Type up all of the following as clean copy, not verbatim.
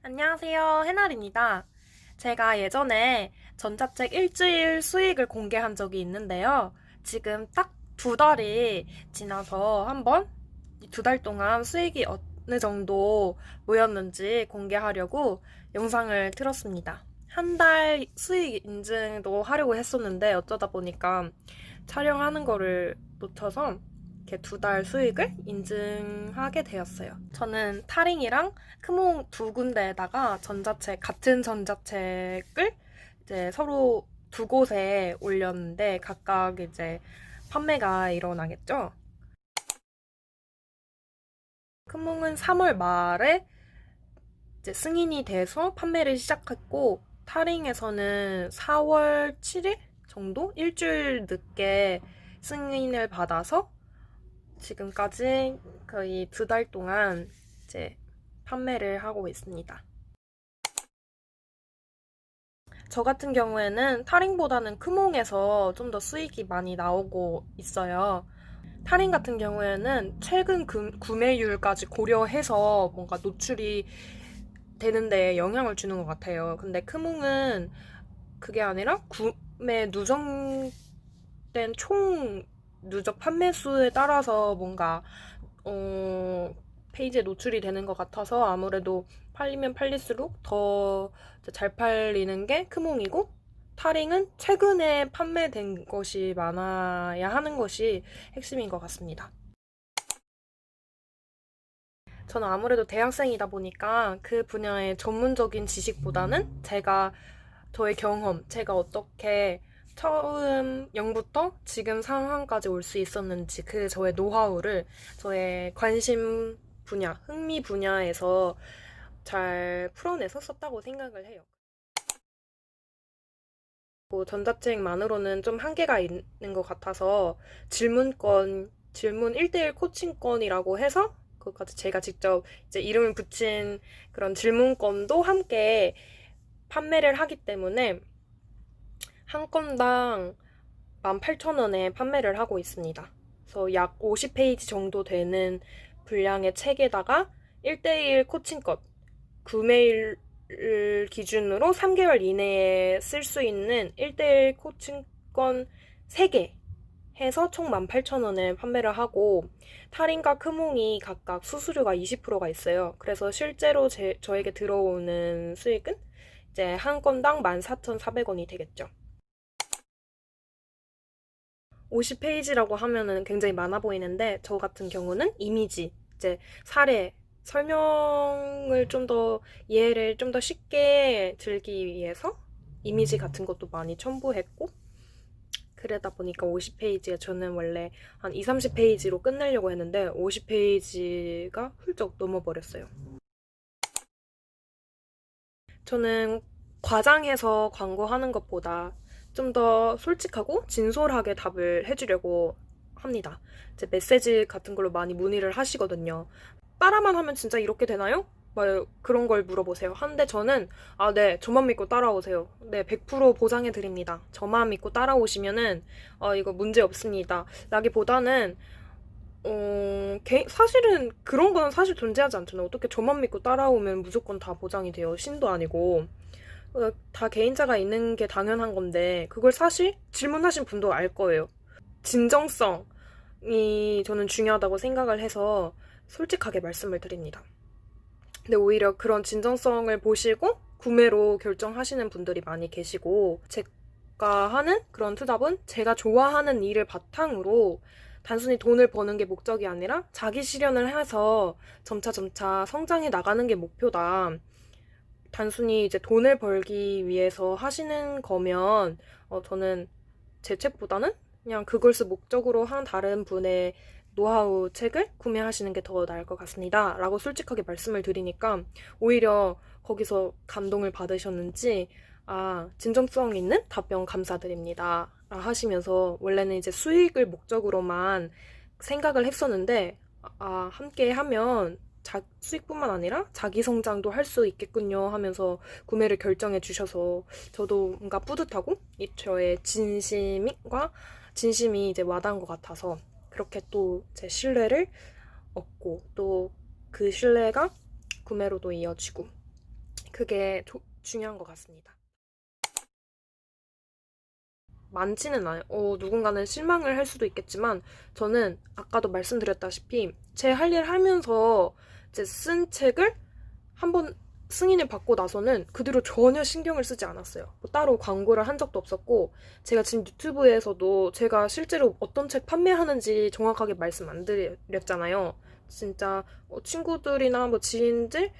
안녕하세요. 해날입니다. 제가 예전에 전자책 일주일 수익을 공개한 적이 있는데요. 지금 딱 2달이 지나서 한번 이 2달 동안 수익이 어느 정도 모였는지 공개하려고 영상을 틀었습니다. 한 달 수익 인증도 하려고 했었는데 어쩌다 보니까 촬영하는 거를 놓쳐서 이렇게 2달 수익을 인증하게 되었어요. 저는 타링이랑 크몽 두 군데에다가 같은 전자책을 이제 서로 두 곳에 올렸는데 각각 이제 판매가 일어나겠죠. 크몽은 3월 말에 이제 승인이 돼서 판매를 시작했고, 타링에서는 4월 7일 정도? 일주일 늦게 승인을 받아서 지금까지 거의 2달 동안 이제 판매를 하고 있습니다. 저 같은 경우에는 타링보다는 크몽에서 좀 더 수익이 많이 나오고 있어요. 타링 같은 경우에는 최근 구매율까지 고려해서 뭔가 노출이 되는데 영향을 주는 것 같아요. 근데 크몽은 그게 아니라 구매 누적된 총 누적 판매 수에 따라서 뭔가 페이지에 노출이 되는 것 같아서 아무래도 팔리면 팔릴수록 더 잘 팔리는 게 크몽이고, 타링은 최근에 판매된 것이 많아야 하는 것이 핵심인 것 같습니다. 저는 아무래도 대학생이다 보니까 그 분야의 전문적인 지식보다는 저의 경험, 제가 어떻게 처음 0부터 지금 상황까지 올 수 있었는지 그 저의 노하우를 저의 관심 분야, 흥미 분야에서 잘 풀어내서 썼다고 생각을 해요. 뭐 전자책만으로는 좀 한계가 있는 것 같아서 질문 1대1 코칭권이라고 해서 그것까지 제가 직접 이제 이름을 붙인 그런 질문권도 함께 판매를 하기 때문에 한 건당 18,000원에 판매를 하고 있습니다. 그래서 약 50페이지 정도 되는 분량의 책에다가 1대1 코칭권, 구매일 기준으로 3개월 이내에 쓸 수 있는 1대1 코칭권 3개 해서 총 18,000원에 판매를 하고, 타린과 크몽이 각각 수수료가 20%가 있어요. 그래서 실제로 저에게 들어오는 수익은 이제 한 건당 14,400원이 되겠죠. 50페이지라고 하면은 굉장히 많아 보이는데, 저 같은 경우는 이미지, 이제 사례, 설명을 좀 더, 이해를 좀 더 쉽게 들기 위해서 이미지 같은 것도 많이 첨부했고, 그러다 보니까 50페이지에 저는 원래 한 2, 30페이지로 끝내려고 했는데 50페이지가 훌쩍 넘어버렸어요. 저는 과장해서 광고하는 것보다 좀 더 솔직하고 진솔하게 답을 해주려고 합니다. 제 메시지 같은 걸로 많이 문의를 하시거든요. 따라만 하면 진짜 이렇게 되나요? 막 그런 걸 물어보세요. 한데 저는 네, 저만 믿고 따라오세요. 네, 100% 보장해 드립니다. 저만 믿고 따라오시면은 이거 문제 없습니다. 라기보다는 사실은 그런 건 사실 존재하지 않잖아요. 어떻게 저만 믿고 따라오면 무조건 다 보장이 돼요. 신도 아니고. 다 개인차가 있는 게 당연한 건데, 그걸 사실 질문하신 분도 알 거예요. 진정성이 저는 중요하다고 생각을 해서 솔직하게 말씀을 드립니다. 근데 오히려 그런 진정성을 보시고 구매로 결정하시는 분들이 많이 계시고, 제가 하는 그런 투잡은 제가 좋아하는 일을 바탕으로 단순히 돈을 버는 게 목적이 아니라 자기 실현을 해서 점차 성장해 나가는 게 목표다. 단순히 이제 돈을 벌기 위해서 하시는 거면 저는 제 책보다는 그냥 그걸 목적으로 한 다른 분의 노하우 책을 구매하시는 게 더 나을 것 같습니다. 라고 솔직하게 말씀을 드리니까 오히려 거기서 감동을 받으셨는지, 진정성 있는 답변 감사드립니다. 라 하시면서, 원래는 이제 수익을 목적으로만 생각을 했었는데, 함께 하면 수익뿐만 아니라 자기 성장도 할 수 있겠군요 하면서 구매를 결정해 주셔서 저도 뭔가 뿌듯하고 저의 진심이 이제 와닿은 것 같아서, 그렇게 또 제 신뢰를 얻고 또 그 신뢰가 구매로도 이어지고 그게 중요한 것 같습니다. 많지는 않아요. 누군가는 실망을 할 수도 있겠지만 저는 아까도 말씀드렸다시피 제 할 일 하면서 제 쓴 책을 한번 승인을 받고 나서는 그 뒤로 전혀 신경을 쓰지 않았어요. 뭐 따로 광고를 한 적도 없었고 제가 지금 유튜브에서도 제가 실제로 어떤 책 판매하는지 정확하게 말씀 안 드렸잖아요. 진짜 친구들이나 뭐 지인들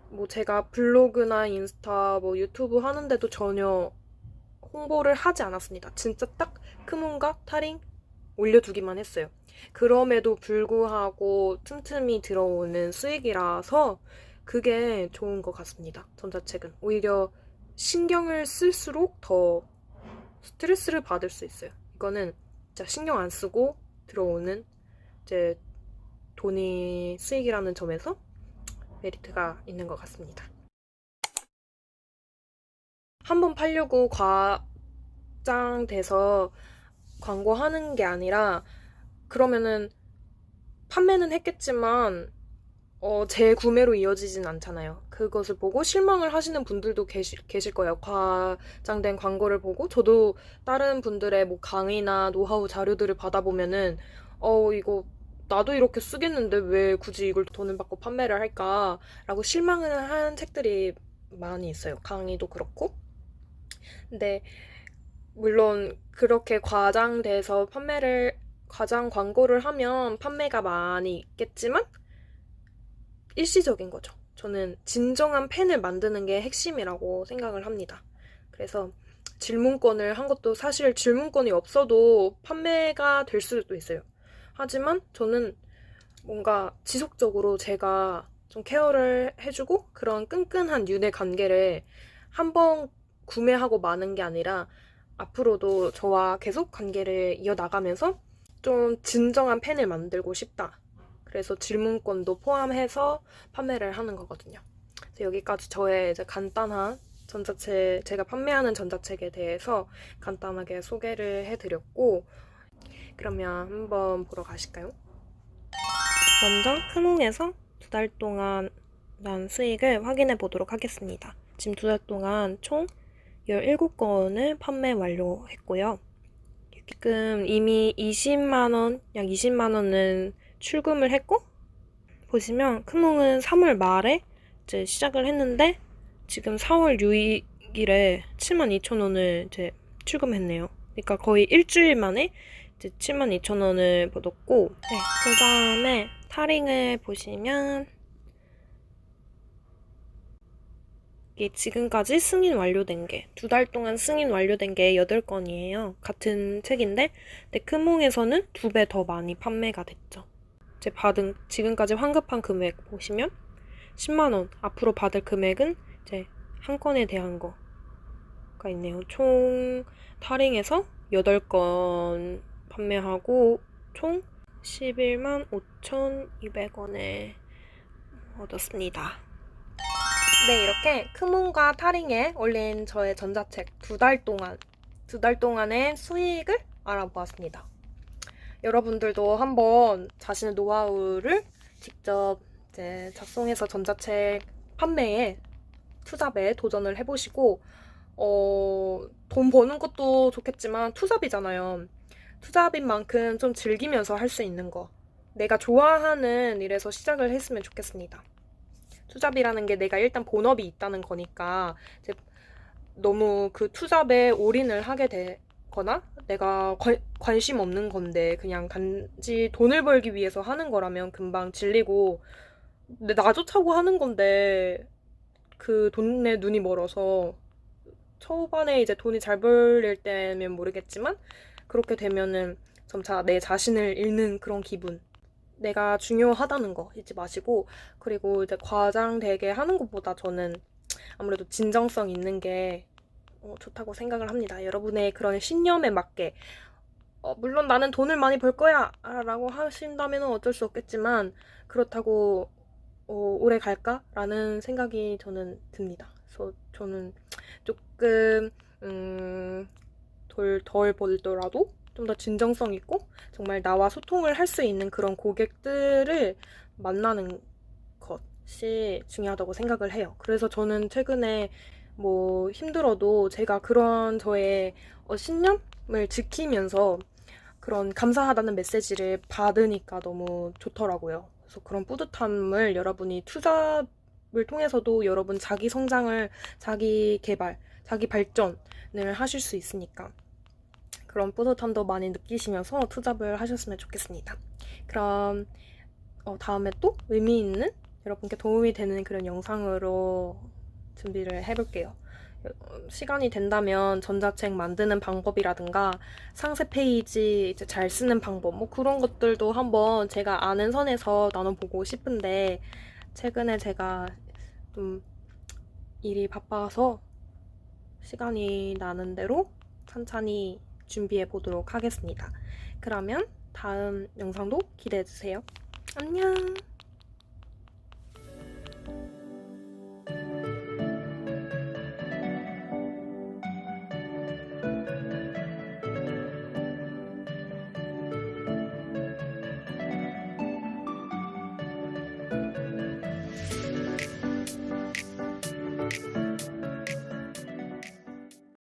뭐 제가 블로그나 인스타 뭐 유튜브 하는데도 전혀 홍보를 하지 않았습니다. 진짜 딱 크문과 타링 올려두기만 했어요. 그럼에도 불구하고 틈틈이 들어오는 수익이라서 그게 좋은 것 같습니다. 전자책은 오히려 신경을 쓸수록 더 스트레스를 받을 수 있어요. 이거는 진짜 신경 안 쓰고 들어오는 이제 돈이 수익이라는 점에서 메리트가 있는 것 같습니다. 한번 팔려고 과장돼서 광고하는 게 아니라 그러면은 판매는 했겠지만 재구매로 이어지진 않잖아요. 그것을 보고 실망을 하시는 분들도 계실 거예요. 과장된 광고를 보고 저도 다른 분들의 뭐 강의나 노하우 자료들을 받아보면은 이거 나도 이렇게 쓰겠는데 왜 굳이 이걸 돈을 받고 판매를 할까라고 실망을 한 책들이 많이 있어요. 강의도 그렇고. 근데 물론 그렇게 과장돼서 과장 광고를 하면 판매가 많이 있겠지만 일시적인 거죠. 저는 진정한 팬을 만드는 게 핵심이라고 생각을 합니다. 그래서 질문권을 한 것도 사실 질문권이 없어도 판매가 될 수도 있어요. 하지만 저는 뭔가 지속적으로 제가 좀 케어를 해주고 그런 끈끈한 윤의 관계를 한번 구매하고 마는 게 아니라 앞으로도 저와 계속 관계를 이어나가면서 좀 진정한 팬을 만들고 싶다. 그래서 질문권도 포함해서 판매를 하는 거거든요. 그래서 여기까지 저의 이제 간단한 제가 판매하는 전자책에 대해서 간단하게 소개를 해드렸고, 그러면 한번 보러 가실까요? 먼저 크몽에서 2달 동안 난 수익을 확인해 보도록 하겠습니다. 지금 2달 동안 총 17건을 판매 완료했고요. 지금 이미 20만원, 약 20만원은 출금을 했고, 보시면 크몽은 3월 말에 이제 시작을 했는데, 지금 4월 6일에 72,000원을 이제 출금했네요. 그러니까 거의 일주일 만에 이제 72,000원을 벌었고, 네, 그 다음에 타링을 보시면, 이게 지금까지 승인 완료된 게 2달 동안 승인 완료된 게 8건이에요. 같은 책인데 근데 크몽에서는 2배 더 많이 판매가 됐죠. 이제 받은 지금까지 환급한 금액 보시면 10만원, 앞으로 받을 금액은 이제 한 건에 대한 거가 있네요. 총 타링에서 8건 판매하고 총 11만 5,200원에 얻었습니다. 네, 이렇게 크문과 타링에 올린 저의 전자책 2달 동안의 수익을 알아보았습니다. 여러분들도 한번 자신의 노하우를 직접 이제 작성해서 전자책 판매에 투잡에 도전을 해보시고, 돈 버는 것도 좋겠지만 투잡이잖아요. 투잡인 만큼 좀 즐기면서 할 수 있는 거. 내가 좋아하는 일에서 시작을 했으면 좋겠습니다. 투잡이라는 게 내가 일단 본업이 있다는 거니까 이제 너무 그 투잡에 올인을 하게 되거나 내가 관심 없는 건데 그냥 단지 돈을 벌기 위해서 하는 거라면 금방 질리고, 근데 나조차고 하는 건데 그 돈에 눈이 멀어서 초반에 이제 돈이 잘 벌릴 때면 모르겠지만 그렇게 되면은 점차 내 자신을 잃는 그런 기분. 내가 중요하다는 거 잊지 마시고, 그리고 이제 과장되게 하는 것보다 저는 아무래도 진정성 있는 게 좋다고 생각을 합니다. 여러분의 그런 신념에 맞게 물론 나는 돈을 많이 벌 거야 라고 하신다면 어쩔 수 없겠지만 그렇다고 오래 갈까? 라는 생각이 저는 듭니다. 그래서 저는 조금 덜 벌더라도 좀 더 진정성 있고 정말 나와 소통을 할 수 있는 그런 고객들을 만나는 것. 것이 중요하다고 생각을 해요. 그래서 저는 최근에 뭐 힘들어도 제가 그런 저의 신념을 지키면서 그런 감사하다는 메시지를 받으니까 너무 좋더라고요. 그래서 그런 뿌듯함을 여러분이 투잡을 통해서도 여러분 자기 성장을, 자기 개발, 자기 발전을 하실 수 있으니까 그런 뿌듯함도 많이 느끼시면서 투잡을 하셨으면 좋겠습니다. 그럼 다음에 또 의미 있는 여러분께 도움이 되는 그런 영상으로 준비를 해볼게요. 시간이 된다면 전자책 만드는 방법이라든가 상세 페이지 이제 잘 쓰는 방법 뭐 그런 것들도 한번 제가 아는 선에서 나눠보고 싶은데 최근에 제가 좀 일이 바빠서 시간이 나는 대로 천천히 준비해 보도록 하겠습니다. 그러면 다음 영상도 기대해 주세요. 안녕!